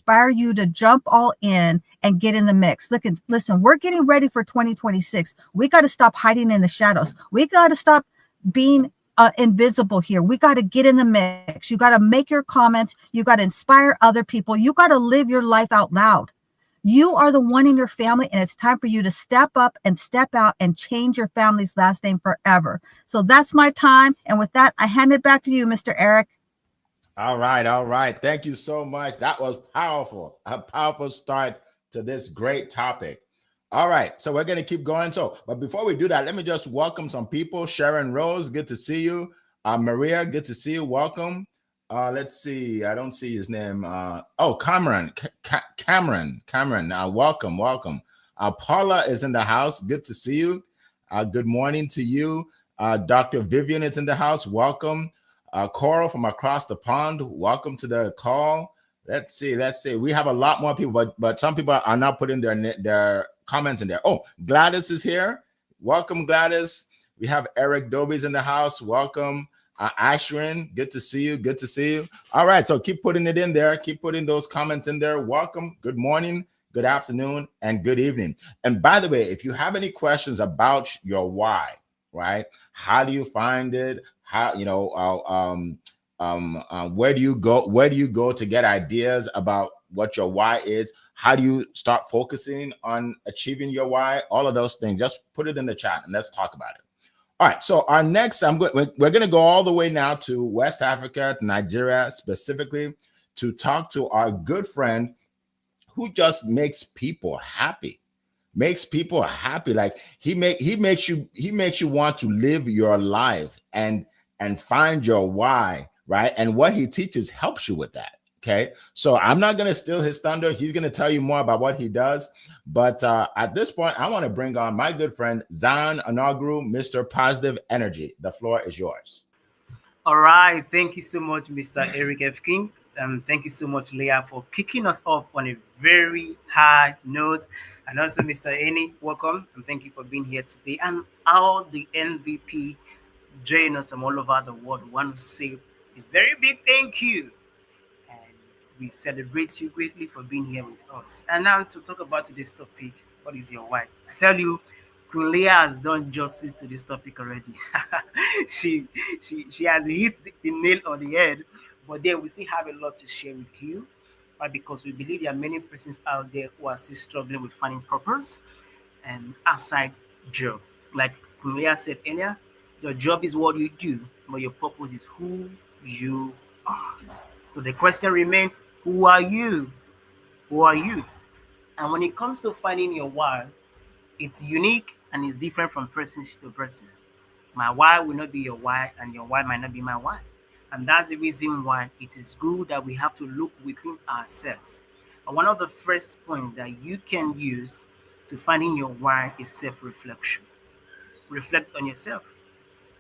inspire you to jump all in and get in the mix. Listen, we're getting ready for 2026. We got to stop hiding in the shadows. We got to stop being invisible here. We got to get in the mix. You got to make your comments. You got to inspire other people. You got to live your life out loud. You are the one in your family, and it's time for you to step up and step out and change your family's last name forever. So that's my time. And with that, I hand it back to you, Mr. Eric. All right, all right. Thank you so much. That was powerful. A powerful start to this great topic. All right, so we're going to keep going. So, but before we do that, let me just welcome some people. Sharon Rose, good to see you. Maria, good to see you. Welcome. Let's see. I don't see his name. Cameron. Cameron. Welcome, welcome. Paula is in the house. Good to see you. Good morning to you. Dr. Vivian is in the house. Welcome. Coral from across the pond, welcome to the call. Let's see. We have a lot more people, but some people are not putting their comments in there. Oh, Gladys is here. Welcome, Gladys. We have Eric Doby's in the house. Welcome. Ashwin, good to see you. Good to see you. All right, so keep putting it in there. Keep putting those comments in there. Welcome. Good morning, good afternoon, and good evening. And by the way, if you have any questions about your why, right? How do you find it? How, where do you go? Where do you go to get ideas about what your why is? How do you start focusing on achieving your why? All of those things, just put it in the chat and let's talk about it. All right, so our next, we're going to go all the way now to West Africa, to Nigeria specifically, to talk to our good friend who just makes people happy. Like he makes you want to live your life and find your why, right? And what he teaches helps you with that. Okay, so I'm not going to steal his thunder. He's going to tell you more about what he does. But at this point, I want to bring on my good friend Zion Anagru, Mr. Positive Energy. The floor is yours. All right, thank you so much, Mr. Eric F. King. Thank you so much, Leah, for kicking us off on a very high note. And also, Mr. Eni, welcome, and thank you for being here today. And all the MVP joining us from all over the world, we want to say a very big thank you. And we celebrate you greatly for being here with us. And now to talk about today's topic, what is your why? I tell you, Queen Leah has done justice to this topic already. she has hit the nail on the head, but then we still have a lot to share with you, right? Because we believe there are many persons out there who are still struggling with finding purpose and outside job. Like Queen Leah said earlier, your job is what you do, but your purpose is who you are. So the question remains, who are you? Who are you? And when it comes to finding your why, it's unique and it's different from person to person. My why will not be your why, and your why might not be my why. And that's the reason why it is good that we have to look within ourselves. And one of the first points that you can use to finding your why is self-reflection. Reflect on yourself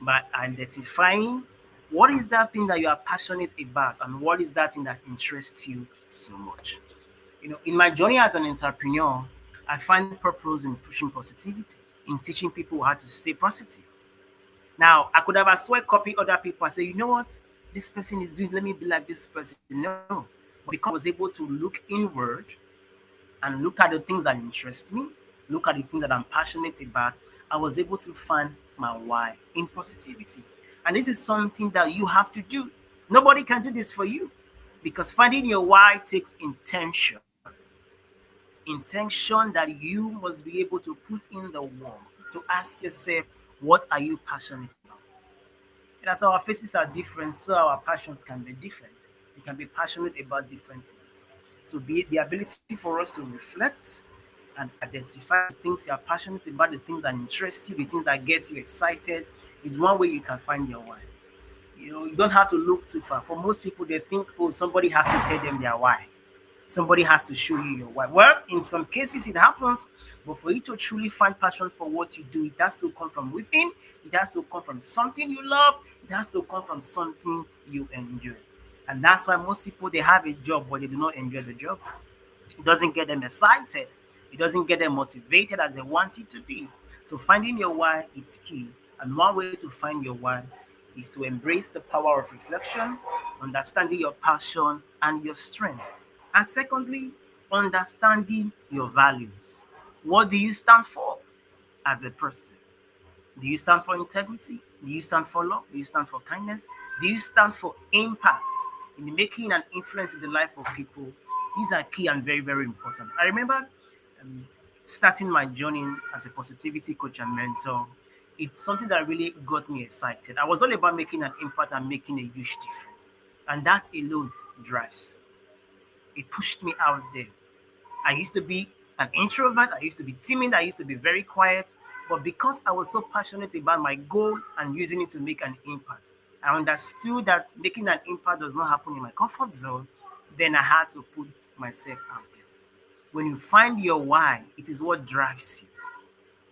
by identifying what is that thing that you are passionate about and what is that thing that interests you so much. In my journey as an entrepreneur, I find purpose in pushing positivity, in teaching people how to stay positive. Now, I could have as well copy other people and say, you know what, this person is doing, let me be like this person. No, but because I was able to look inward and look at the things that interest me, look at the things that I'm passionate about, I was able to find my why in positivity. And this is something that you have to do. Nobody can do this for you because finding your why takes intention. Intention that you must be able to put in the work to ask yourself, what are you passionate about? And as our faces are different, so our passions can be different. We can be passionate about different things. So the ability for us to reflect and identify the things you are passionate about, the things that interest you, the things that get you excited, is one way you can find your why. You don't have to look too far. For most people, they think, oh, somebody has to tell them their why. Somebody has to show you your why. Well, in some cases it happens, but for you to truly find passion for what you do, it has to come from within. It has to come from something you love. It has to come from something you enjoy. And that's why most people, they have a job, but they do not enjoy the job. It doesn't get them excited. It doesn't get them motivated as they want it to be. So finding your why is key. And one way to find your why is to embrace the power of reflection, understanding your passion and your strength. And secondly, understanding your values. What do you stand for as a person? Do you stand for integrity? Do you stand for love? Do you stand for kindness? Do you stand for impact in making an influence in the life of people? These are key and very, very important. I remember um, starting my journey as a positivity coach and mentor. It's something that really got me excited. I was all about making an impact and making a huge difference. And that alone drives. It pushed me out there. I used to be an introvert. I used to be timid. I used to be very quiet. But because I was so passionate about my goal and using it to make an impact, I understood that making an impact does not happen in my comfort zone. Then I had to put myself out there. When you find your why, it is what drives you.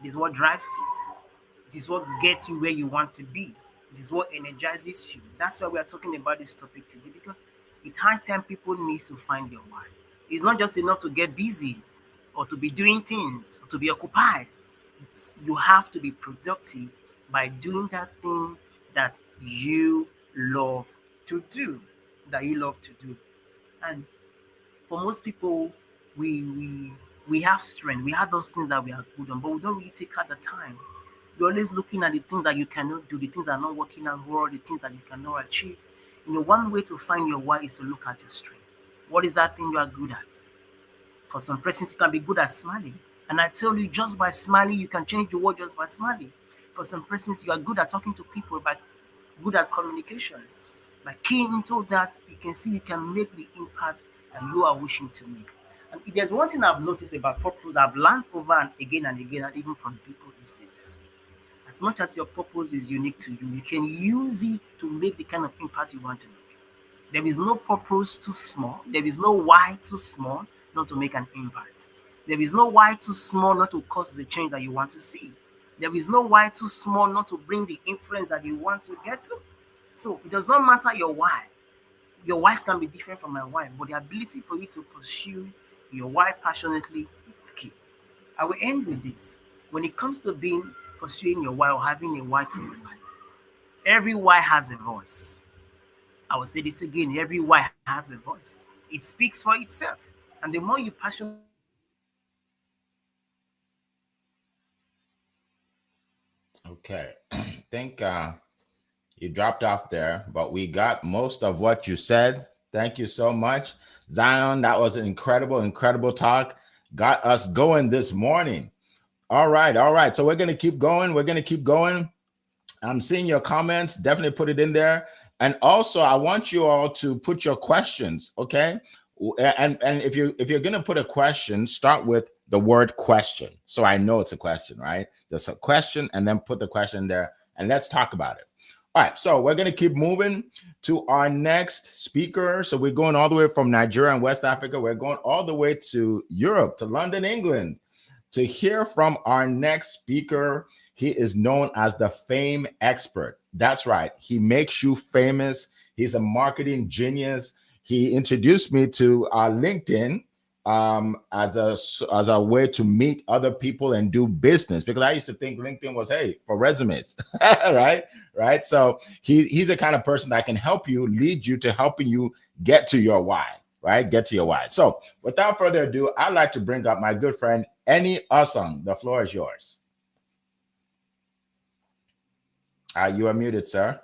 It is what drives you. It is what gets you where you want to be. It is what energizes you. That's why we are talking about this topic today because it's high time people need to find your why. It's not just enough to get busy or to be doing things or to be occupied. You have to be productive by doing that thing that you love to do. That you love to do. And for most people, we we we have strength. We have those things that we are good on, but we don't really take out the time. You're always looking at the things that you cannot do, the things that are not working out well, the things that you cannot achieve. One way to find your why is to look at your strength. What is that thing you are good at? For some persons, you can be good at smiling. And I tell you, just by smiling, you can change the world just by smiling. For some persons, you are good at talking to people, but good at communication. By keying into that, you can see you can make the impact that you are wishing to make. And if there's one thing I've noticed about purpose, I've learned over and again, and even from people, is this. As much as your purpose is unique to you, you can use it to make the kind of impact you want to make. There is no purpose too small. There is no why too small not to make an impact. There is no why too small not to cause the change that you want to see. There is no why too small not to bring the influence that you want to get to. So it does not matter your why. Your whys can be different from my why, but the ability for you to pursue your why passionately is key. I will end with this. When it comes to being pursuing your why or having a why for your life, every why has a voice. I will say this again, every why has a voice. It speaks for itself. And the more you passionately Okay. Think you dropped off there, but we got most of what you said. Thank you so much, Zion. That was an incredible, incredible talk. Got us going this morning. All right, all right. So we're gonna keep going. We're gonna keep going. I'm seeing your comments. Definitely put it in there. And also, I want you all to put your questions. Okay. And if you're gonna put a question, start with the word question, so I know it's a question, right? Just a question, and then put the question there, and let's talk about it. All right. So we're gonna keep moving to our next speaker. So we're going all the way from Nigeria and West Africa. We're going all the way to Europe, to London, England, to hear from our next speaker. He is known as the fame expert. That's right. He makes you famous. He's a marketing genius. He introduced me to LinkedIn as a way to meet other people and do business, because I used to think LinkedIn was, hey, for resumes, right. So he's the kind of person that can help you, lead you to helping you get to your why. Right? Get to your why. So without further ado, I'd like to bring up my good friend, Eni Osung. The floor is yours. You are muted, sir.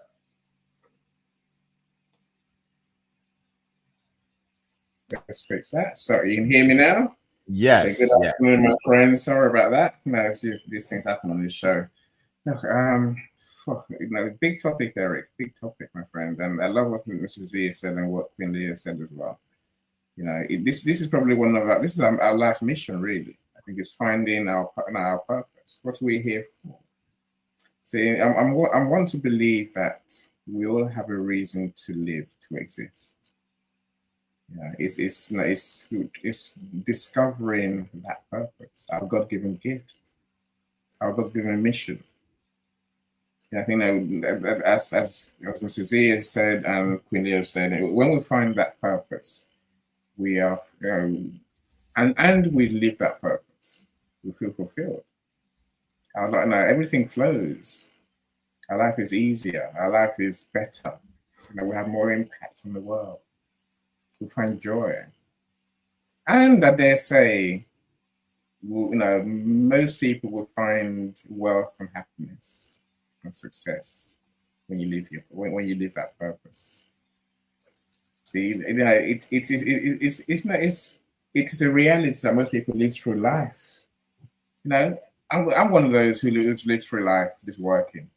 Let's fix that. So you can hear me now? So Yes. good Yeah. afternoon, my friends. Sorry about that. No, these things happen on this show. Look, big topic, Eric. Big topic, my friend. And I love what Mrs. Z said and what Queen Leah said as well. This is probably one of this is our life mission, really. I think it's finding our purpose. What are we here for? See, I'm one to believe that we all have a reason to live, to exist. Yeah, it's discovering that purpose, our God-given gift, our God-given mission. Yeah, I think that as Mr. Z has said and Queen Leah said, when we find that purpose, we are and we live that purpose, we feel fulfilled. Everything flows. Our life is easier. Our life is better. We have more impact on the world. We find joy. And I dare say, most people will find wealth and happiness and success when you live when you live that purpose. See, it's a reality that most people live through life. I'm one of those who lives through life just working.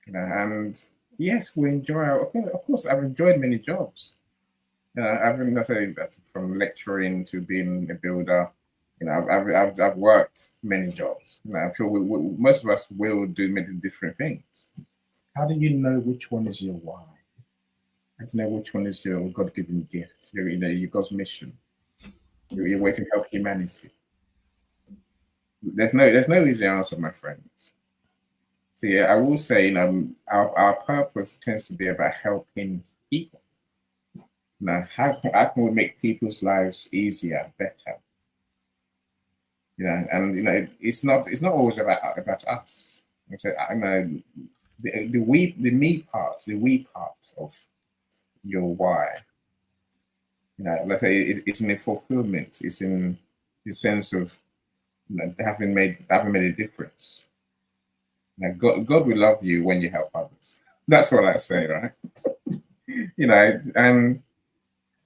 And yes, we enjoy. Of course, I've enjoyed many jobs. I've been from lecturing to being a builder. I've worked many jobs. I'm sure most of us will do many different things. How do you know which one is your why? How do you know which one is your God-given gift? Your God's mission. Your way to help humanity. There's no easy answer, my friends. So yeah, I will say, our purpose tends to be about helping people. Now, how can we make people's lives easier, better? And it's not always about us. So the we part of your why. Let's say it's in the fulfillment. It's in the sense of having made a difference. Now, God will love you when you help others. That's what I say, right? And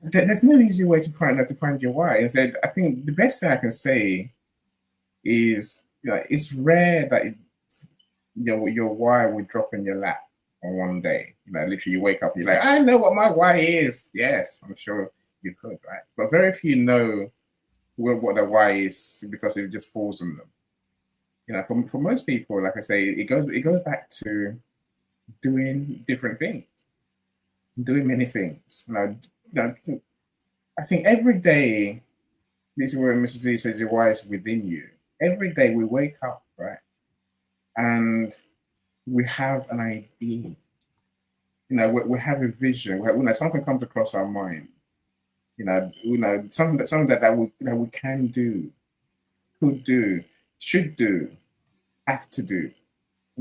there's no easy way to find your why. And so I think the best thing I can say is, it's rare that your why will drop in your lap on one day. Literally you wake up, you're like, I know what my why is. Yes, I'm sure you could, right? But very few know what their why is because it just falls on them. For most people, like I say, it goes back to doing different things, doing many things. I think every day, this is where Mr. Z says your why is within you. Every day we wake up, right? And we have an idea. We have a vision. Something comes across our mind. Something that we can do, could do, should do, have to do.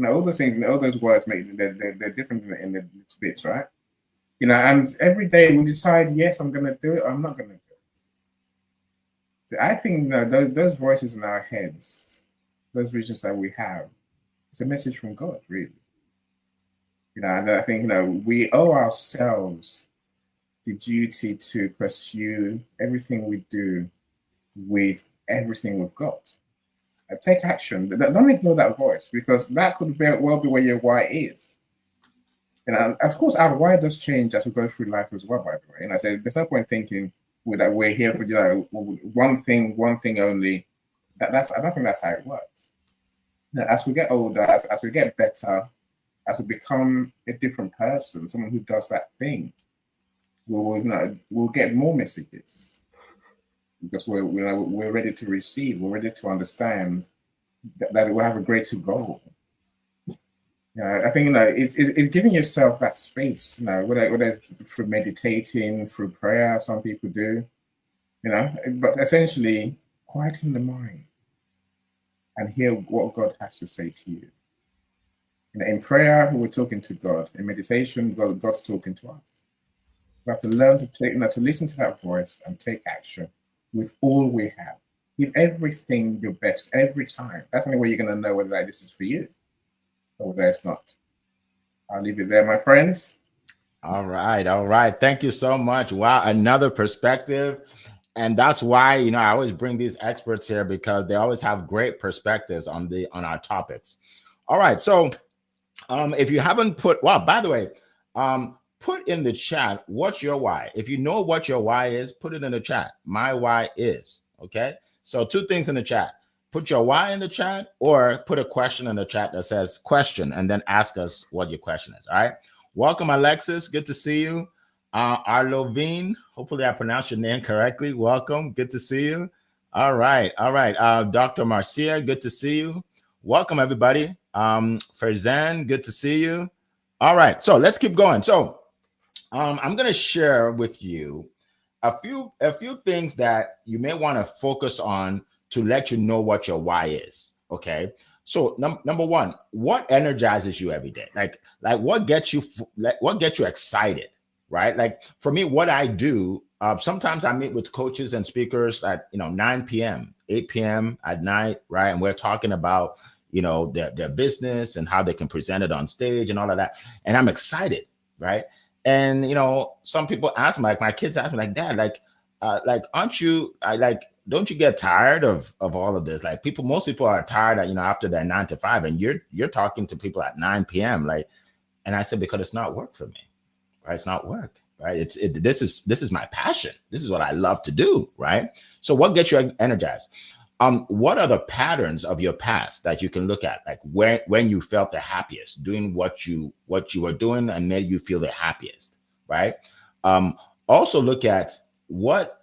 All those things, all those words they're different in the little bits, right? And every day we decide, yes, I'm gonna do it, or I'm not gonna do it. So I think those voices in our heads, those visions that we have, it's a message from God, really. And I think we owe ourselves the duty to pursue everything we do with everything we've got. Take action. Don't ignore that voice, because that could well be where your why is. Of course, our why does change as we go through life as well, by the way. And I say there's no point thinking that we're here for one thing only. I don't think that's how it works. As we get older, as we get better, as we become a different person, someone who does that thing, we'll get more messages, because we're ready to receive, we're ready to understand that we have a greater goal. I think it's giving yourself that space. Whether through meditating, through prayer, some people do. But essentially quieting the mind and hear what God has to say to you. In prayer, we're talking to God. In meditation, God's talking to us. We have to learn to listen to that voice and take action with all we have. Give everything your best every time. That's the only way you're going to know whether this is for you or whether it's not. I'll leave it there, my friends. All right. Thank you so much. Wow, another perspective. And that's why, I always bring these experts here, because they always have great perspectives on our topics. All right. So if you haven't by the way, put in the chat, what's your why? If you know what your why is, put it in the chat. My why is, okay? So 2 things in the chat. Put your why in the chat, or put a question in the chat that says question, and then ask us what your question is. All right. Welcome, Alexis. Good to see you. Arlovine, hopefully I pronounced your name correctly. Welcome. Good to see you. All right. Dr. Marcia, good to see you. Welcome, everybody. Farzan, good to see you. All right. So let's keep going. So I'm going to share with you a few things that you may want to focus on to let you know what your why is. Okay. So number one, what energizes you every day? Like what gets you excited, right? Like for me, what I do Sometimes I meet with coaches and speakers at 9 p.m., 8 p.m. at night, right? And we're talking about their business and how they can present it on stage and all of that. And I'm excited, right? And some people ask me, like my kids ask me, like, Dad, aren't you don't you get tired of all of this? Like most people are tired after their 9 to 5, and you're talking to people at 9 p.m. And I said, because it's not work for me, right? It's not work, right? This is my passion. This is what I love to do, right? So what gets you energized? What are the patterns of your past that you can look at, like when you felt the happiest doing what you were doing and made you feel the happiest, right? Also look at what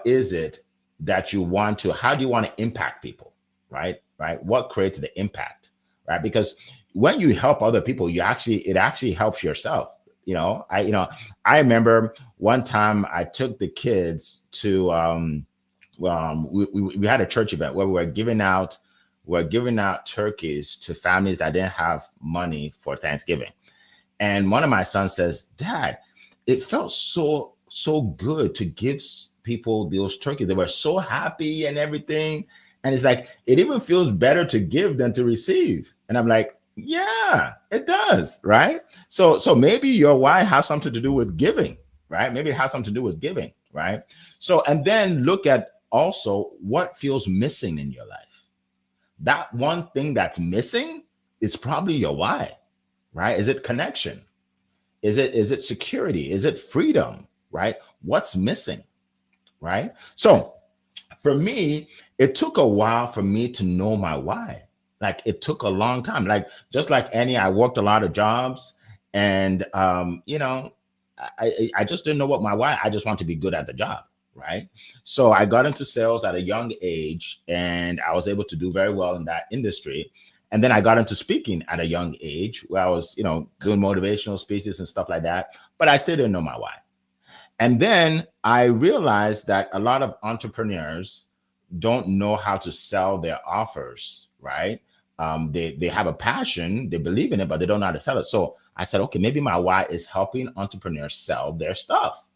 is it that you want to, how do you want to impact people, right? What creates the impact, right? Because when you help other people, it actually helps yourself. I remember one time I took the kids to, we had a church event where we're giving out turkeys to families that didn't have money for Thanksgiving. And one of my sons says, Dad, it felt so good to give people those turkeys. They were so happy and everything. And it's like, it even feels better to give than to receive. And I'm like, yeah, it does, right? So maybe your why has something to do with giving, right? Maybe it has something to do with giving, right? So, and then look at also what feels missing in your life. That one thing that's missing is probably your why, right? Is it connection? Is it security? Is it freedom, right? What's missing, right? So for me, it took a while for me to know my why. Like it took a long time. Like just like Annie, I worked a lot of jobs, and I just didn't know what my why. I just want to be good at the job, right? So I got into sales at a young age, and I was able to do very well in that industry. And then I got into speaking at a young age, where I was, doing motivational speeches and stuff like that. But I still didn't know my why. And then I realized that a lot of entrepreneurs don't know how to sell their offers, right? They have a passion, they believe in it, but they don't know how to sell it. So I said, okay, maybe my why is helping entrepreneurs sell their stuff,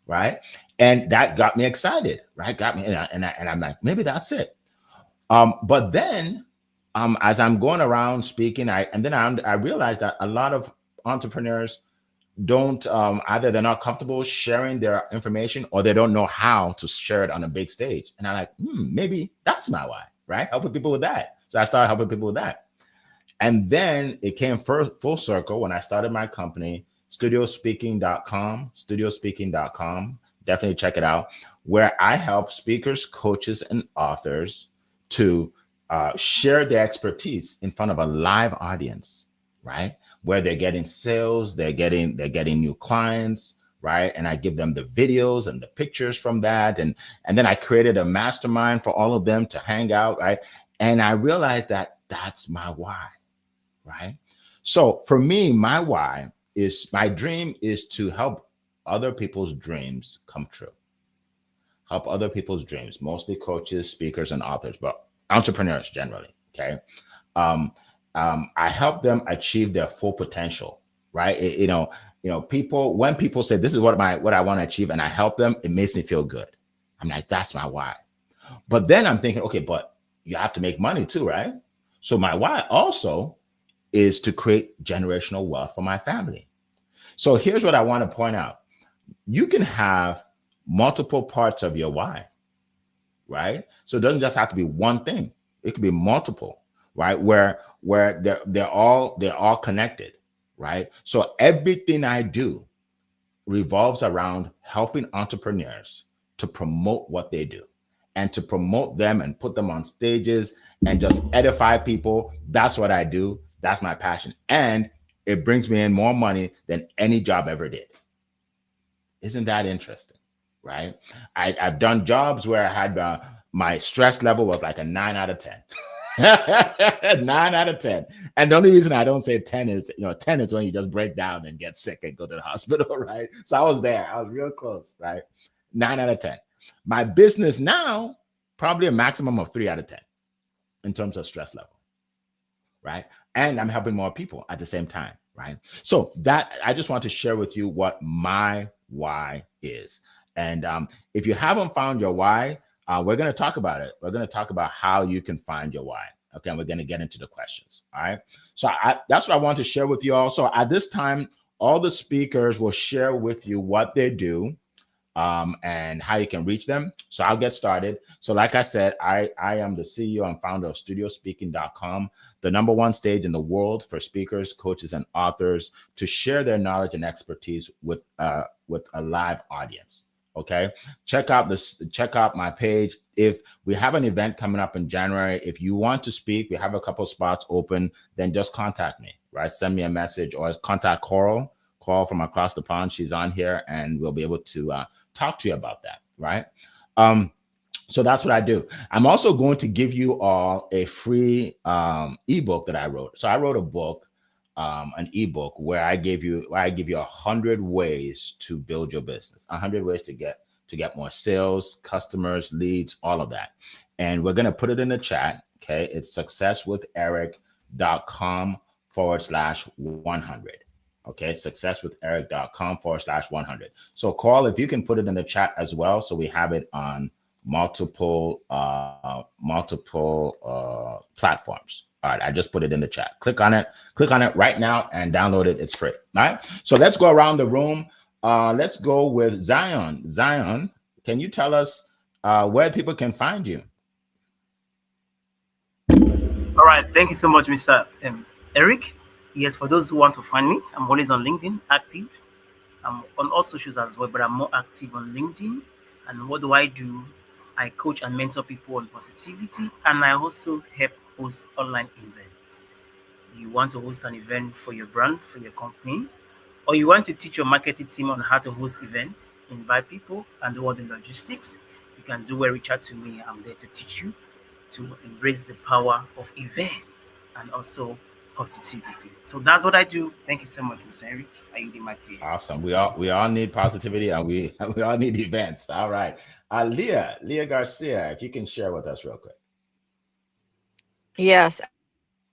right? And that got me excited, right? Got me, and I'm like, maybe that's it. But then, as I'm going around speaking, I realized that a lot of entrepreneurs don't either they're not comfortable sharing their information, or they don't know how to share it on a big stage. And I'm like, maybe that's my why, right? Helping people with that. So I started helping people with that. And then it came full circle when I started my company, studiospeaking.com. Definitely check it out, where I help speakers, coaches, and authors to share their expertise in front of a live audience, right? Where they're getting sales, they're getting new clients, right? And I give them the videos and the pictures from that. And then I created a mastermind for all of them to hang out, right? And I realized that that's my why, right? So for me, my dream is to help other people's dreams come true. Help other people's dreams, mostly coaches, speakers, and authors, but entrepreneurs generally, okay? I help them achieve their full potential, right? People, when people say this is what I want to achieve, and I help them, it makes me feel good. I'm like, that's my why. But then I'm thinking, okay, but you have to make money too, right? So my why also is to create generational wealth for my family. So here's what I want to point out. You can have multiple parts of your why, right? So it doesn't just have to be one thing. It could be multiple, right? Where they're all connected, right? So everything I do revolves around helping entrepreneurs to promote what they do, and to promote them and put them on stages and just edify people. That's what I do. That's my passion. And it brings me in more money than any job ever did. Isn't that interesting? Right? I've done jobs where I had my stress level was like a 9 out of 10. 9 out of 10. And the only reason I don't say 10 is, 10 is when you just break down and get sick and go to the hospital, right? So I was there. I was real close, right? 9 out of 10. My business now, probably a maximum of 3 out of 10 in terms of stress level, right? And I'm helping more people at the same time, right? So that I just want to share with you what my why is. And if you haven't found your why, we're going to talk about it. We're going to talk about how you can find your why. Okay, and we're going to get into the questions. All right. So that's what I want to share with you all. So at this time, all the speakers will share with you what they do, and how you can reach them. So I'll get started. So like I said, I am the CEO and founder of studiospeaking.com, the #1 stage in the world for speakers, coaches, and authors to share their knowledge and expertise with a live audience. Okay, check out my page. If we have an event coming up in January, if you want to speak, we have a couple spots open, then just contact me, right? Send me a message or contact Coral from across the pond. She's on here and we'll be able to talk to you about that, right? So that's what I do. I'm also going to give you all a free ebook that I wrote. So I wrote a book, an ebook where I give you 100 ways to build your business, 100 ways to get more sales, customers, leads, all of that. And we're going to put it in the chat. Okay. It's successwitheric.com/100. Okay, successwitheric.com/100. So Carl, if you can put it in the chat as well, so we have it on multiple platforms. All right, I just put it in the chat. Click on it right now and download it. It's free. All right. So let's go around the room. Let's go with Zion. Zion, can you tell us where people can find you? All right. Thank you so much, Mr. Eric. Yes, for those who want to find me, I'm always on LinkedIn, active. I'm on all socials as well, but I'm more active on LinkedIn. And what do? I coach and mentor people on positivity, and I also help host online events. You want to host an event for your brand, for your company, or you want to teach your marketing team on how to host events, invite people, and do all the logistics, you can reach out to me. I'm there to teach you to embrace the power of events and also positivity. So that's what I do. Thank you so much, Mr. Eric. I yield my team. Awesome. We all need positivity, and we all need events. All right. Leah Garcia, if you can share with us real quick. Yes,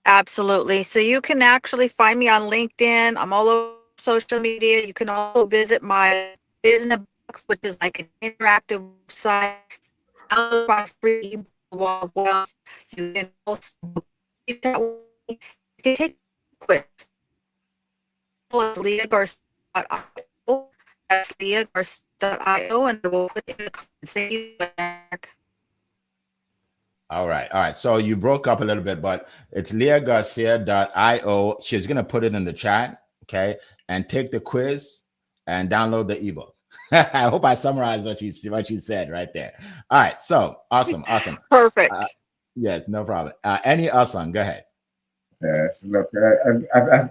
absolutely. So you can actually find me on LinkedIn. I'm all over social media. You can also visit my business box, which is like an interactive website. Download my free Wall of Wealth. You can also reach out with me. You can take a quiz. It's leahgarcia.io. That's leahgarcia.io, and I will put it in the comments. Thank you, Eric. All right. So you broke up a little bit, but it's leahgarcia.io. She's going to put it in the chat. Okay. And take the quiz and download the ebook. I hope I summarized what she said right there. All right. So awesome. Perfect. Yes, no problem. Any Asan, go ahead. Yes, look,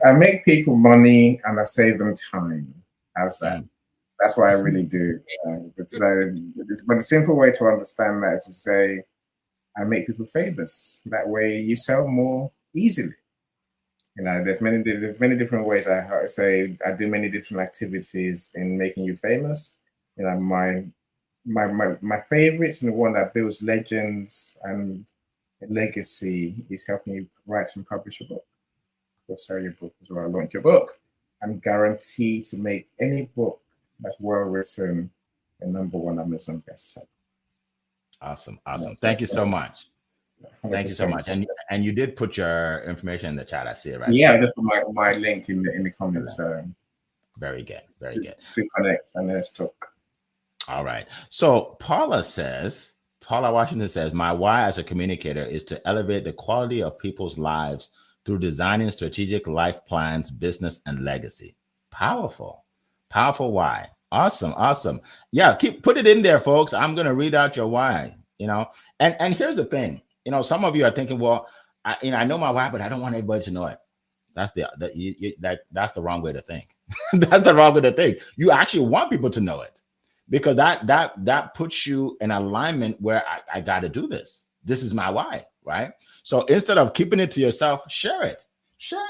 I make people money and I save them time. How's that? That's what I really do. But the simple way to understand that is to say, I make people famous. That way you sell more easily. There's many different ways. I say I do many different activities in making you famous. My favorites and the one that builds legends and legacy is helping you write and publish a book, or sell your book as well, launch your book. I'm guaranteed to make any book that's well written a #1 Amazon bestseller. Awesome. Thank you so much. 100%. Thank you so much. And you did put your information in the chat. I see it right. Yeah, I just put my link in the comments. Very good. To connect and let's talk. All right. So Paula Washington says, my why as a communicator is to elevate the quality of people's lives through designing strategic life plans, business, and legacy. Powerful why. Awesome. Yeah, put it in there, folks. I'm going to read out your why, and here's the thing, some of you are thinking, well, I know my why, but I don't want everybody to know it. That's that's the wrong way to think. That's the wrong way to think. You actually want people to know it, because that puts you in alignment where I got to do this. This is my why, right? So instead of keeping it to yourself, share it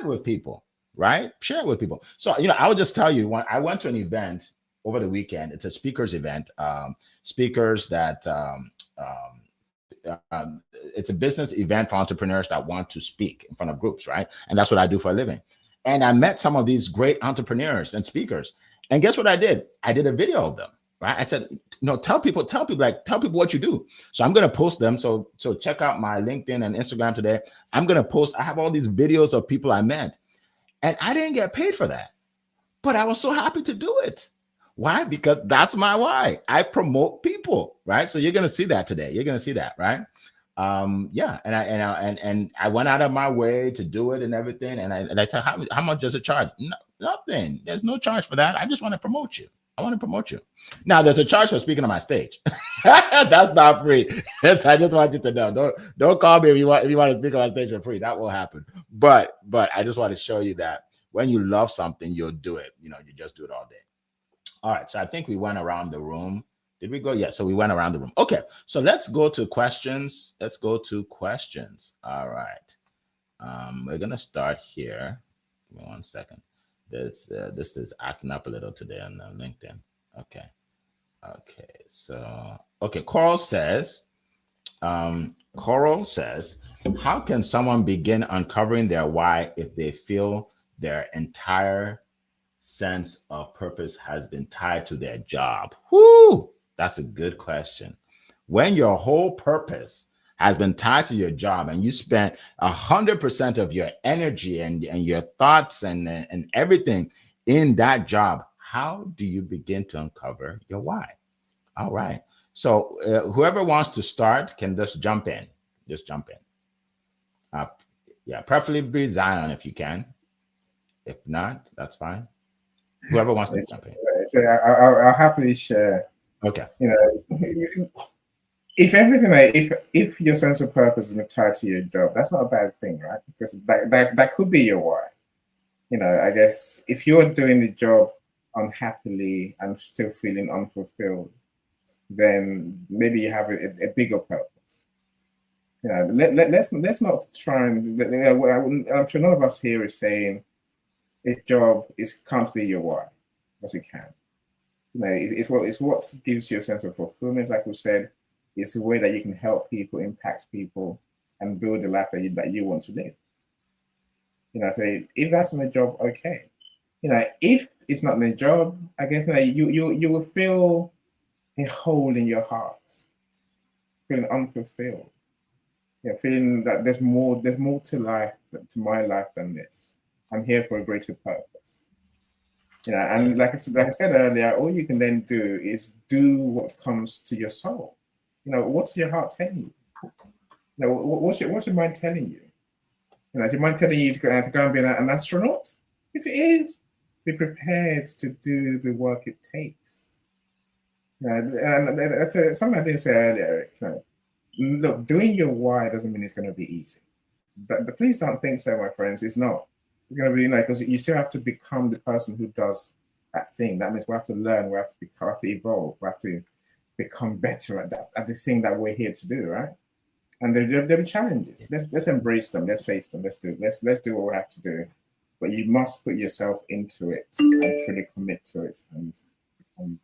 with people, right? Share it with people. So, I would just tell you, when I went to an event over the weekend, it's a speakers event, speakers that, it's a business event for entrepreneurs that want to speak in front of groups, right? And that's what I do for a living. And I met some of these great entrepreneurs and speakers. And guess what I did? I did a video of them. right? I said, tell people what you do. So I'm going to post them. So check out my LinkedIn and Instagram today. I'm going to post, I have all these videos of people I met, and I didn't get paid for that, but I was so happy to do it. Why? Because that's my why. I promote people, right? So you're going to see that today. You're going to see that, right? Yeah. And I went out of my way to do it and everything. And I tell how much does it charge? No, nothing. There's no charge for that. I just want to promote you. I want to promote you. Now there's a charge for speaking on my stage. That's not free. I just want you to know. Don't call me if you want to speak on my stage for free. That will happen. But I just want to show you that when you love something, you'll do it. You just do it all day. All right. So I think we went around the room. Did we go? Yeah. So we went around the room. Okay. So let's go to questions. All right. We're going to start here. Give me 1 second. This is acting up a little today on LinkedIn. Okay. So, Coral says, how can someone begin uncovering their why if they feel their entire sense of purpose has been tied to their job? Whoo, that's a good question. When your whole purpose has been tied to your job and you spent 100% of your energy and your thoughts and everything in that job, how do you begin to uncover your why? All right. So whoever wants to start can just jump in. Yeah, preferably Zion if you can. If not, that's fine. Whoever wants to jump in. So I'll happily share. Okay. If your sense of purpose is tied to your job, that's not a bad thing, right? Because that could be your why. I guess if you're doing the job unhappily and still feeling unfulfilled, then maybe you have a bigger purpose. Let's not try and. I'm sure none of us here is saying a job can't be your why, because it can. It's what gives you a sense of fulfillment. Like we said, it's a way that you can help people, impact people, and build the life that you want to live. So if that's in a job, okay. If it's not in a job, I guess you will feel a hole in your heart, feeling unfulfilled. Feeling that there's more to life, to my life than this. I'm here for a greater purpose. And like I said earlier, all you can then do is do what comes to your soul. What's your heart telling you? What's your mind telling you? Is your mind telling you to go and be an astronaut? If it is, be prepared to do the work it takes. And that's something I didn't say earlier, Eric. Look, doing your why doesn't mean it's going to be easy. But please don't think so, my friends. It's not. It's going to be because you still have to become the person who does that thing. That means we have to learn, we have to evolve, we have to become better at the thing that we're here to do, right? And there'll be challenges. Let's embrace them. Let's face them. Let's do what we have to do. But you must put yourself into it and really commit to it and become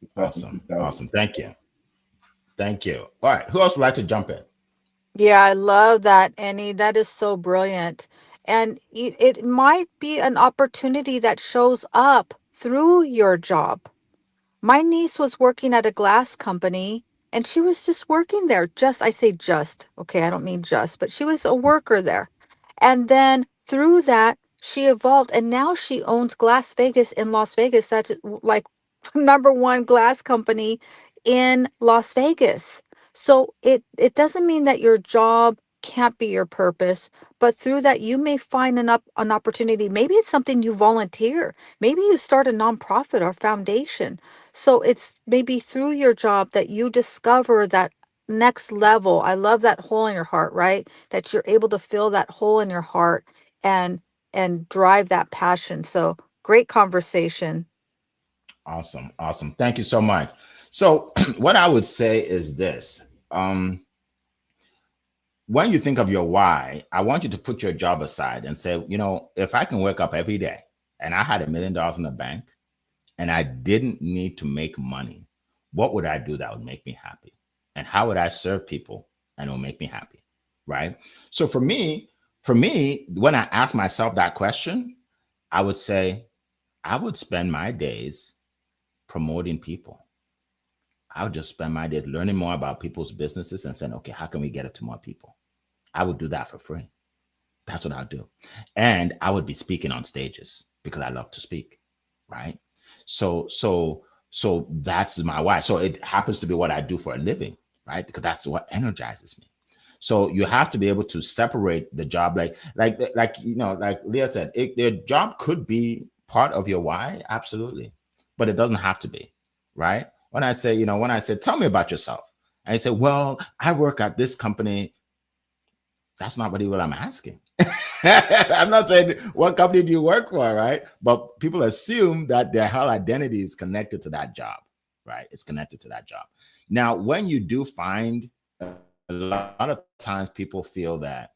the person who does. Awesome. Thank you. All right. Who else would like to jump in? Yeah, I love that, Annie. That is so brilliant. And it might be an opportunity that shows up through your job. My niece was working at a glass company and she was just working there. I say just, okay, I don't mean just, but she was a worker there. And then through that, she evolved and now she owns Glass Vegas in Las Vegas. That's like number one glass company in Las Vegas. So it doesn't mean that your job can't be your purpose, but through that you may find an opportunity. Maybe it's something you volunteer. Maybe you start a nonprofit or foundation. So it's maybe through your job that you discover that next level. I love that hole in your heart, right? That you're able to fill that hole in your heart and drive that passion. So great conversation. Awesome. Thank you so much. So what I would say is this. When you think of your why, I want you to put your job aside and say, if I can wake up every day and I had $1 million in the bank and I didn't need to make money, what would I do that would make me happy? And how would I serve people and it will make me happy? Right? So for me, when I ask myself that question, I would say, I would spend my days promoting people. I would just spend my days learning more about people's businesses and saying, okay, how can we get it to more people? I would do that for free. That's what I'd do. And I would be speaking on stages because I love to speak, right? So that's my why. So it happens to be what I do for a living, right? Because that's what energizes me. So you have to be able to separate the job, like like Leah said, the job could be part of your why, absolutely, but it doesn't have to be, right? When I say, tell me about yourself, and you say, well, I work at this company. That's not what I'm asking. I'm not saying what company do you work for, right? But people assume that their whole identity is connected to that job, right? It's connected to that job. Now, when you do find, a lot of times people feel that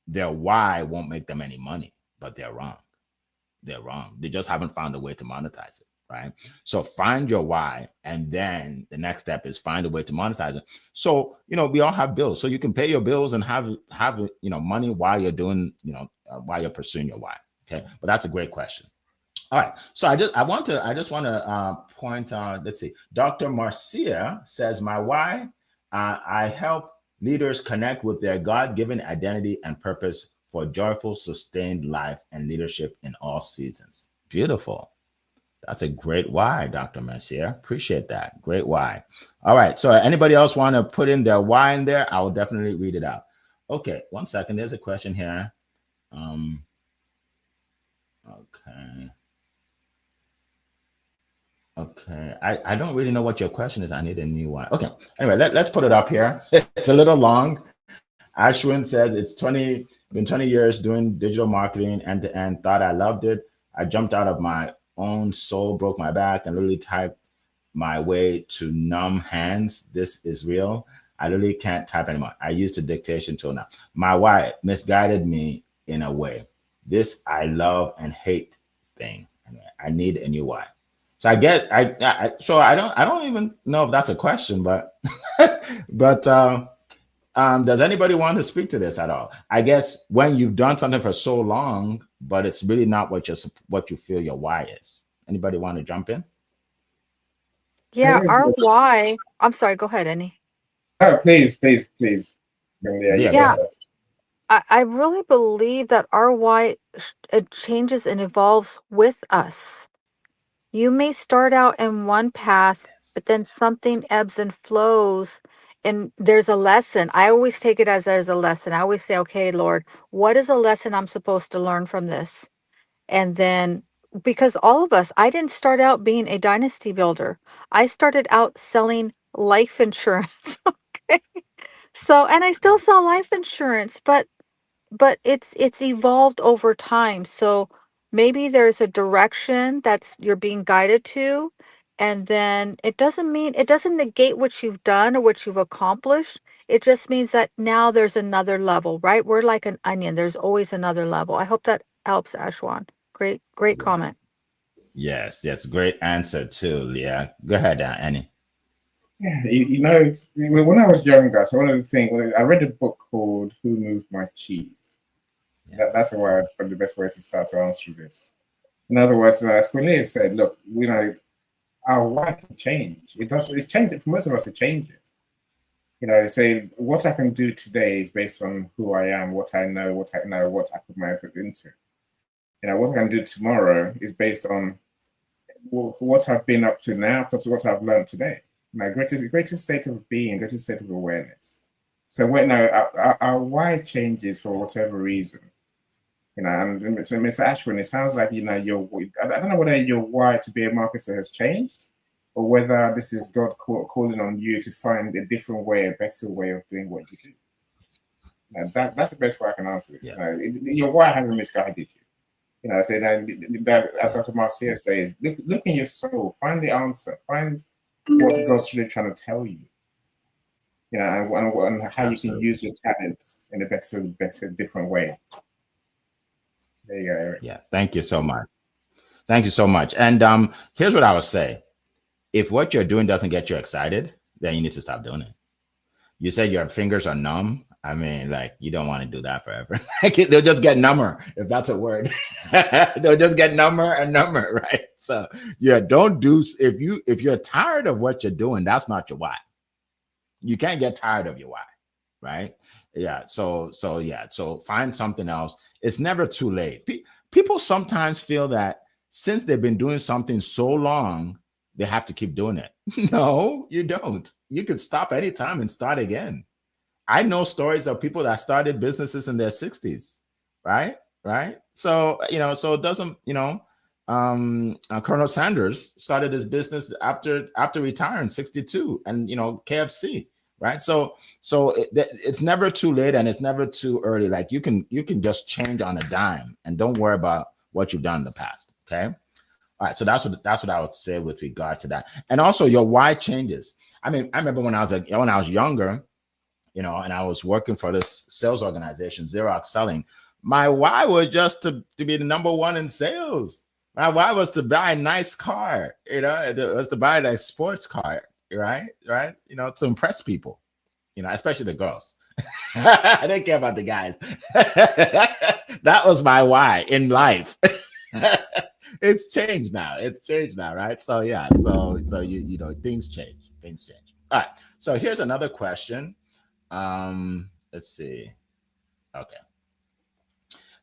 their why won't make them any money, but they're wrong. They're wrong. They just haven't found a way to monetize it, right? So find your why, and then the next step is find a way to monetize it. So we all have bills, so you can pay your bills and have money while you're doing while you're pursuing your why. Okay, but that's a great question. All right, so I just want to point out. Let's see. Dr. Marcia says, my why, I help leaders connect with their God-given identity and purpose for joyful, sustained life and leadership in all seasons. Beautiful. That's a great why, Dr. Mercier. Appreciate that. Great why. All right. So anybody else want to put in their why in there? I will definitely read it out. Okay. 1 second. There's a question here. Okay. Okay. I don't really know what your question is. I need a new one. Okay. Anyway, let's put it up here. It's a little long. Ashwin says, it's been 20 years doing digital marketing end to end. Thought I loved it. I jumped out of my own soul, broke my back, and literally typed my way to numb hands. This is real. I literally can't type anymore. I used a dictation tool now. My wife misguided me in a way. This I love and hate thing. I need a new why. So I don't even know if that's a question, but does anybody want to speak to this at all? I guess when you've done something for so long, but it's really not what you feel your why is. Anybody want to jump in? Yeah, our why. I'm sorry. Go ahead, Annie. Oh, please. Yeah, I really believe that our why it changes and evolves with us. You may start out in one path, but then something ebbs and flows, and there's a lesson. I always take it as there's a lesson. I always say, okay, Lord, what is a lesson I'm supposed to learn from this? And then, because all of us, I didn't start out being a dynasty builder. I started out selling life insurance. Okay. So, and I still sell life insurance, but it's evolved over time. So maybe there's a direction that's you're being guided to, and then it doesn't negate what you've done or what you've accomplished. It just means that now there's another level, right? We're like an onion. There's always another level. I hope that helps, Ashwan. Great comment. Yes, great answer too, Leah. Go ahead, Annie. Yeah, when I was younger, so one of the things, I read a book called Who Moved My Cheese? That's probably the best way to start to answer this. In other words, as Cornelia said, look, our why can change. It's changing for most of us. It changes. Say what I can do today is based on who I am, what I know, what I put my effort into. What I can do tomorrow is based on what I've been up to now, plus what I've learned today. My greatest state of being, greatest state of awareness. So our why changes for whatever reason. And so Mr. Ashwin, it sounds like I don't know whether your why to be a marketer has changed, or whether this is God calling on you to find a different way, a better way of doing what you do. That's the best way I can answer this. Yeah. Your why hasn't misguided you. I say that as Dr. Marcia says, look in your soul, find the answer, find what God's really trying to tell you. And how you can use your talents in a better, different way. There you go, Eric. Yeah, thank you so much. Thank you so much. And here's what I would say. If what you're doing doesn't get you excited, then you need to stop doing it. You said your fingers are numb. I mean, like, you don't want to do that forever. They'll just get number, if that's a word. They'll just get number and number, right? So yeah, don't do, if you're tired of what you're doing, that's not your why. You can't get tired of your why, right? Yeah. So yeah. So find something else. It's never too late. People sometimes feel that since they've been doing something so long, they have to keep doing it. No, you don't. You could stop anytime and start again. I know stories of people that started businesses in their 60s, right? Right. So, so it doesn't, Colonel Sanders started his business after retiring 62, and, KFC, right? So it's never too late and it's never too early. Like you can just change on a dime and don't worry about what you've done in the past. Okay. All right. So that's what I would say with regard to that. And also your why changes. I mean, I remember when I was younger, and I was working for this sales organization, Xerox Selling. My why was just to be the number one in sales. My why was to buy a nice car, it was to buy a sports car, right? Right. To impress people, especially the girls. I didn't care about the guys. That was my why in life. It's changed now. Right? So yeah. So things change. All right. So here's another question. Let's see. Okay.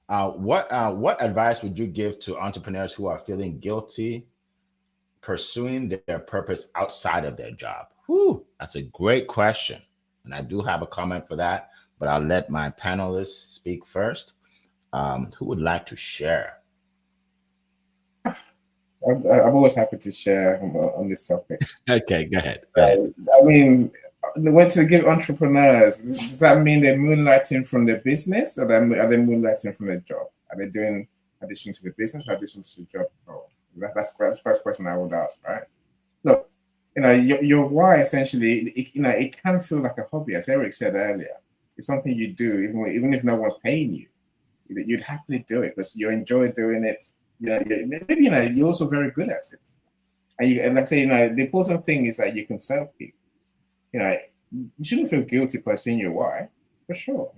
What advice would you give to entrepreneurs who are feeling guilty pursuing their purpose outside of their job? Whew, that's a great question. And I do have a comment for that, but I'll let my panelists speak first. Who would like to share? I'm always happy to share on this topic. Okay, go ahead. I mean, the way to give entrepreneurs, does that mean they're moonlighting from their business, or are they moonlighting from their job? Are they doing addition to the business or addition to the job? That's the first question I would ask, right? Look, your why essentially, it can feel like a hobby, as Eric said earlier. It's something you do even if no one's paying you. You'd happily do it because you enjoy doing it. Maybe you're also very good at it. And like I say, the important thing is that you can serve people. You shouldn't feel guilty pursuing your why, for sure.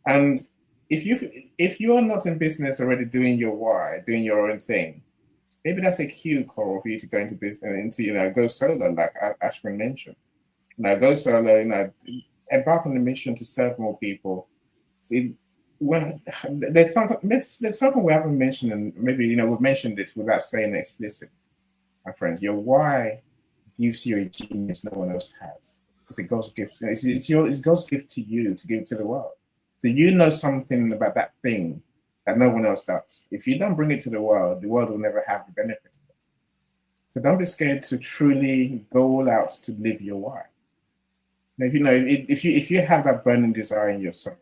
And if you are not in business already doing your why, doing your own thing, maybe that's a cue call for you to go into business, go solo, like Ashwin mentioned. Go solo. Embark on the mission to serve more people. See, there's something we haven't mentioned, and maybe we've mentioned it without saying it explicit. My friends, your why gives you a genius no one else has. It's a God's gift. It's God's gift to you to give to the world. So you know something about that thing that no one else does. If you don't bring it to the world will never have the benefit of it. So don't be scared to truly go all out to live your why. Now, if you have that burning desire in your soul,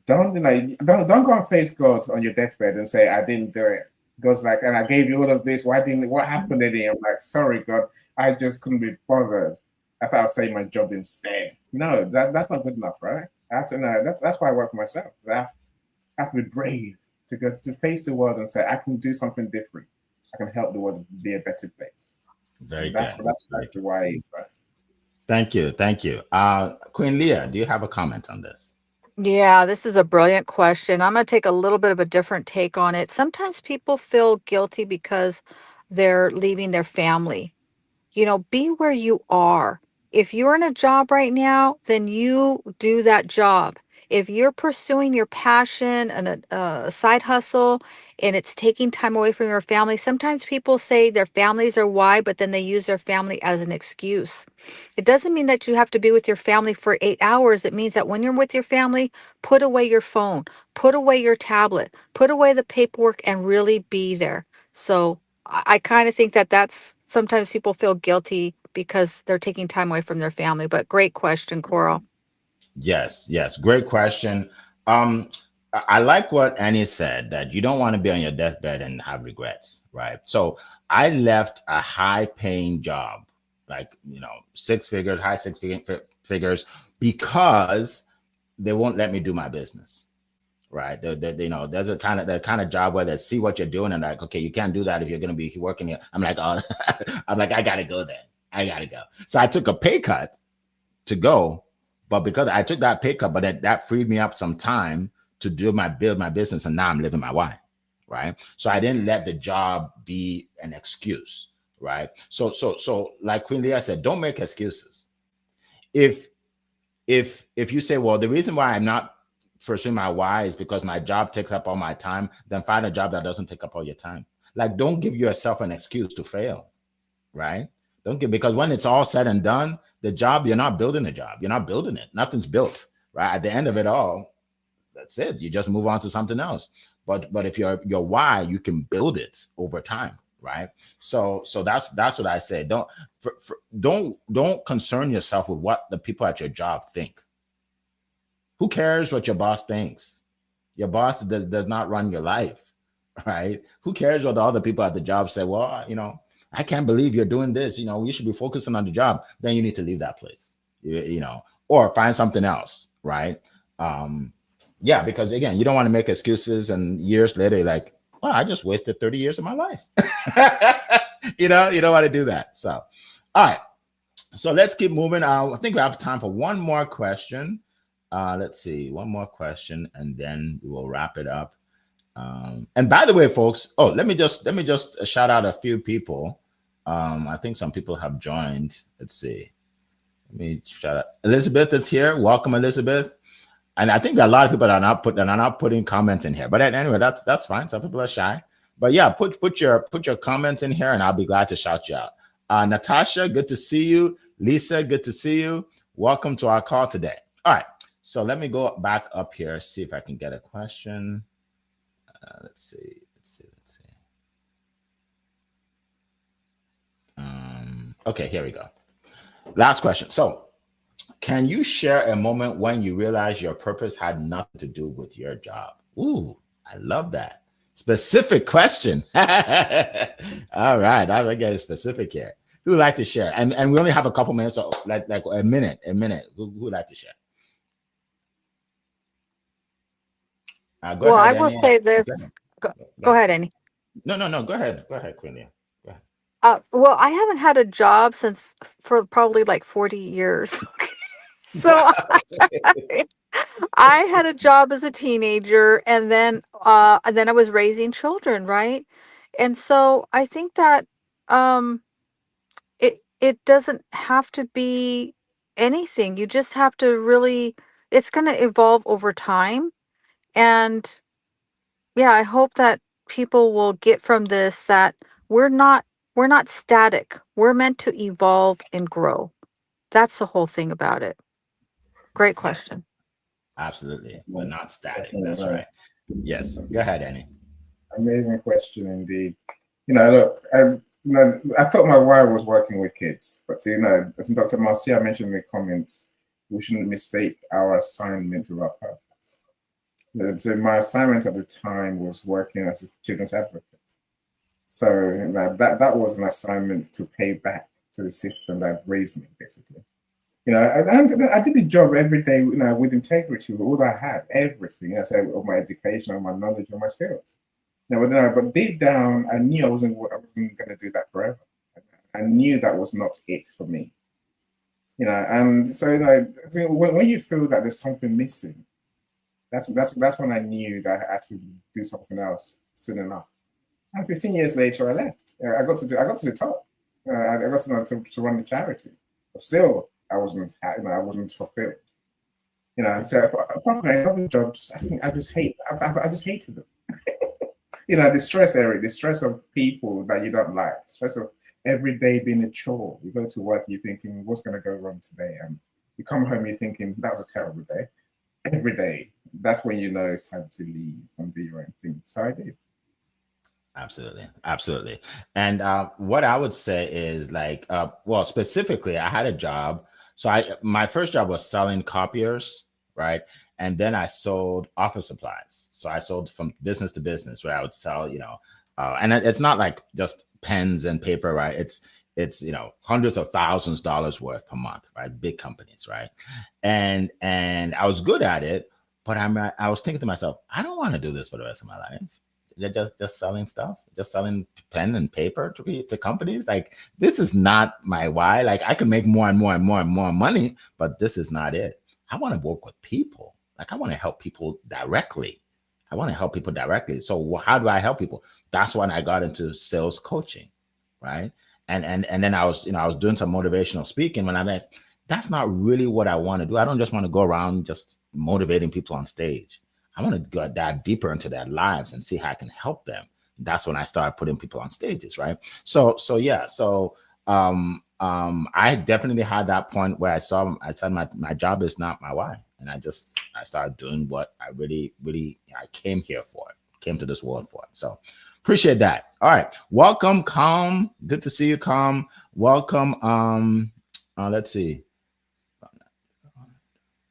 don't go and face God on your deathbed and say, I didn't do it. God's like, and I gave you all of this. What happened in it? I'm like, sorry, God, I just couldn't be bothered. I thought I'll stay in my job instead. No, that's not good enough, right? I have to know. That's why I work for myself. I have to be brave to go to face the world and say, I can do something different. I can help the world be a better place. Very good. That's the why it is, right? Thank you. Queen Leah, do you have a comment on this? Yeah, this is a brilliant question. I'm going to take a little bit of a different take on it. Sometimes people feel guilty because they're leaving their family. Be where you are. If you're in a job right now, then you do that job. If you're pursuing your passion and a side hustle and it's taking time away from your family, sometimes people say their families are why, but then they use their family as an excuse. It doesn't mean that you have to be with your family for 8 hours. It means that when you're with your family, put away your phone, put away your tablet, put away the paperwork, and really be there. So I kind of think that that's sometimes people feel guilty because they're taking time away from their family. But great question, Coral. Yes. Great question. I like what Annie said, that you don't want to be on your deathbed and have regrets, right? So I left a high-paying job, like high six figures, because they won't let me do my business, right? There's a kind of job where they see what you're doing and like, okay, you can't do that if you're going to be working here. I'm like, oh, I gotta go then. I gotta go. So I took a pay cut to go. But because I took that pay cut, but that freed me up some time to build my business, and now I'm living my why, right? So I didn't let the job be an excuse, right? So like Queen Leah said, don't make excuses. If you say, well, the reason why I'm not pursuing my why is because my job takes up all my time, then find a job that doesn't take up all your time. Like, don't give yourself an excuse to fail, right? Because when it's all said and done, the job, you're not building a job. You're not building it. Nothing's built, right? At the end of it all, that's it. You just move on to something else. But if your why, you can build it over time, right? So that's what I say. Don't concern yourself with what the people at your job think. Who cares what your boss thinks? Your boss does not run your life, right? Who cares what the other people at the job say? Well, I can't believe you're doing this. You should be focusing on the job. Then you need to leave that place, or find something else, right? Yeah, because again, you don't want to make excuses, and years later, you're like, well, I just wasted 30 years of my life. You don't want to do that. So, all right. So let's keep moving. I think we have time for one more question. Let's see, one more question, and then we will wrap it up. And by the way, folks, let me just shout out a few people. I think some people have joined. Let's see. Let me shout out. Elizabeth is here. Welcome, Elizabeth. And I think that a lot of people are not putting comments in here. But anyway, that's fine. Some people are shy. But yeah, put your comments in here, and I'll be glad to shout you out. Natasha, good to see you. Lisa, good to see you. Welcome to our call today. All right. So let me go back up here, see if I can get a question. Let's see. Okay, here we go. Last question. So, can you share a moment when you realized your purpose had nothing to do with your job? Ooh, I love that. Specific question. All right, I'll get specific here. Who would like to share? And we only have a couple minutes, so like a minute. Who would like to share? Well, ahead, I will say this. Go ahead, Annie. No. Go ahead, Queenie. Well, I haven't had a job for probably like 40 years. So I had a job as a teenager, and then I was raising children, right? And so I think that it doesn't have to be anything. You just have to really, it's going to evolve over time. And yeah, I hope that people will get from this that we're not static. We're meant to evolve and grow. That's the whole thing about it. Great question. Yes, absolutely. We're not static. That's right. Yes. Go ahead, Annie. Amazing question indeed. Look, I thought my why was working with kids, but as Dr. Marcia mentioned in the comments, we shouldn't mistake our assignment with our purpose. So my assignment at the time was working as a children's advocate. So that was an assignment to pay back to the system that raised me, basically. I did the job every day, with integrity, with all I had, everything. All my education, all my knowledge, all my skills. But deep down, I knew I wasn't going to do that forever. I knew that was not it for me. And so I think when you feel that there's something missing, that's when I knew that I had to do something else soon enough. And 15 years later, I left. I got to the top. I got to run the charity. But still, I wasn't fulfilled. So apart from my other jobs, I just hated them. The stress, Eric, the stress of people that you don't like, the stress of every day being a chore. You go to work, you're thinking, what's going to go wrong today? And you come home, you're thinking, that was a terrible day. Every day, that's when you know it's time to leave and do your own thing. So I did. Absolutely. And what I would say is well, specifically, I had a job. So my first job was selling copiers, right? And then I sold office supplies. So I sold from business to business, where I would sell, and it's not like just pens and paper, right? It's hundreds of thousands of dollars worth per month, right? Big companies, right? And I was good at it, but I was thinking to myself, I don't want to do this for the rest of my life. Just selling stuff, just selling pen and paper to companies. Like, this is not my why. Like, I could make more and more and more and more money, but this is not it. I want to work with people. Like I want to help people directly. So how do I help people? That's when I got into sales coaching, right? And then I was doing some motivational speaking when I met. That's not really what I want to do. I don't just want to go around just motivating people on stage. I want to go dive deeper into their lives and see how I can help them. That's when I started putting people on stages, right? So I definitely had that point where I said my job is not my why, and I started doing what I really I came to this world for. So appreciate that. All right, welcome, Calm. Good to see you, Calm. Welcome. Let's see.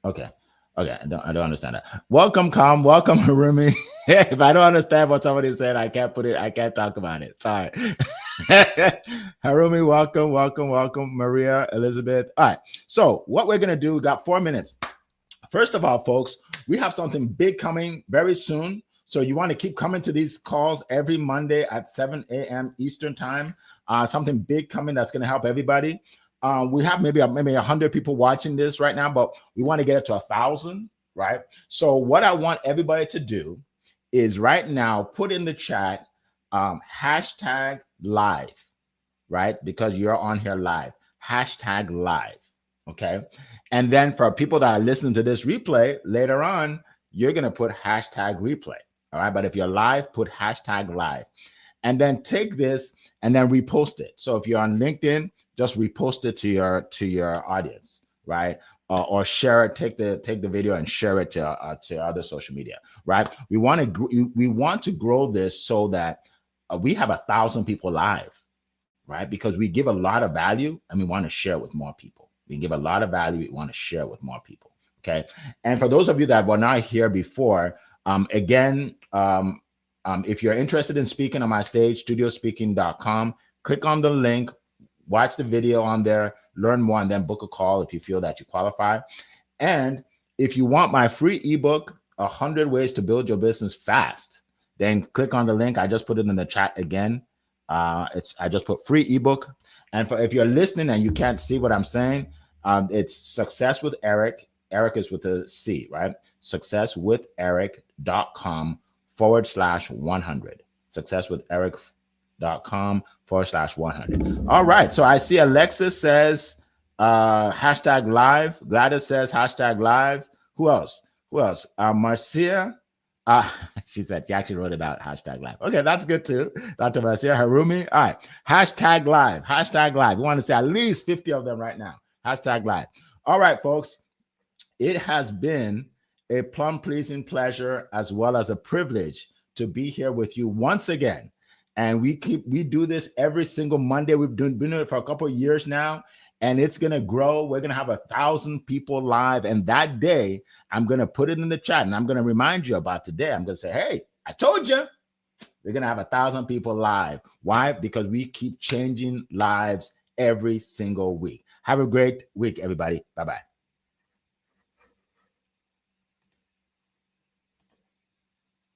Okay. I don't understand that. Welcome, Calm. Welcome, Harumi. If I don't understand what somebody said, I can't talk about it. Sorry. Harumi, welcome. Maria, Elizabeth. All right. So what we're gonna do, we got 4 minutes. First of all, folks, we have something big coming very soon. So you want to keep coming to these calls every Monday at 7 a.m. Eastern time. Something big coming that's going to help everybody. We have maybe 100 people watching this right now, but we want to get it to 1,000, right? So what I want everybody to do is right now put in the chat hashtag live, right? Because you're on here live. Hashtag live. Okay. And then for people that are listening to this replay later on, you're going to put hashtag replay. All right. But if you're live, put hashtag live. And then take this and then repost it. So if you're on LinkedIn, just repost it to your audience, right? Or share it. Take the video and share it to other social media, right? We want to grow this so that we have 1,000 people live, right? Because we give a lot of value and we want to share it with more people. We give a lot of value. We want to share it with more people. Okay. And for those of you that were not here before, if you're interested in speaking on my stage, studiospeaking.com, click on the link, watch the video on there, learn more, and then book a call if you feel that you qualify. And if you want my free ebook, 100 Ways to Build Your Business Fast, then click on the link. I just put it in the chat again. I just put free ebook. And if you're listening and you can't see what I'm saying, it's Success with Eric. Eric is with a C, right? successwitheric.com/100. successwitheric.com/100. All right. So I see Alexis says hashtag live. Gladys says hashtag live. Who else? Marcia. She said she actually wrote it out. Hashtag live. Okay, that's good too. Dr. Marcia. Harumi. All right. Hashtag live. Hashtag live. We want to say at least 50 of them right now. Hashtag live. All right, folks. It has been a plum-pleasing pleasure as well as a privilege to be here with you once again. And we do this every single Monday. We've been doing it for a couple of years now, and it's going to grow. We're going to have 1,000 people live. And that day, I'm going to put it in the chat, and I'm going to remind you about today. I'm going to say, hey, I told you. We're going to have 1,000 people live. Why? Because we keep changing lives every single week. Have a great week, everybody. Bye-bye.